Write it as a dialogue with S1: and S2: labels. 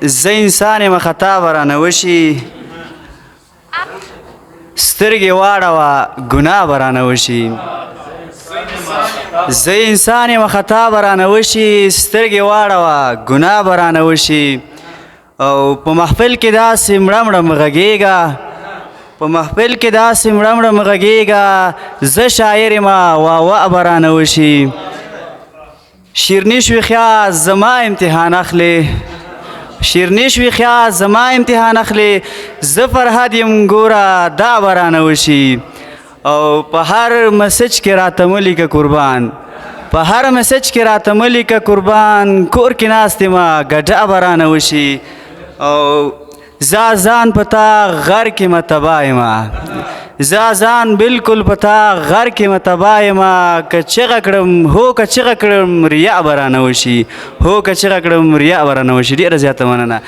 S1: زه انسان یم خطا به رانه وشي سترګې واړوه ګناه به رانه وشي زه انسان یم خطا به رانه وشي سترګې واړوه ګناه به رانه وشي او په محفل کې داسې مړه مړه مغږېږه په محفل کې داسې مړه مړه مغږېږه زه شاعر یم واوه به رانه وشي شیرني شوي خیا زما امتحان اخلې شیرني شوي خیا زما امتحان اخلې زه فرهاد یم ګوره دا به رانه وشي او په هر مسج کې راته مه لیکه قربان په هر مسج کې راته مه لیکه قربان کور کې ناست یمه ګډه به رانه وشي او زه ځان په تا غر کې مه تباه یمه زه ځان بلکل په تا غر کې مه تباه یمه که چغه کړم هو که چغه کړم ریا به رانه وشي هو که چغه کړم ریا به رانه وشي ډېره زیاته مننه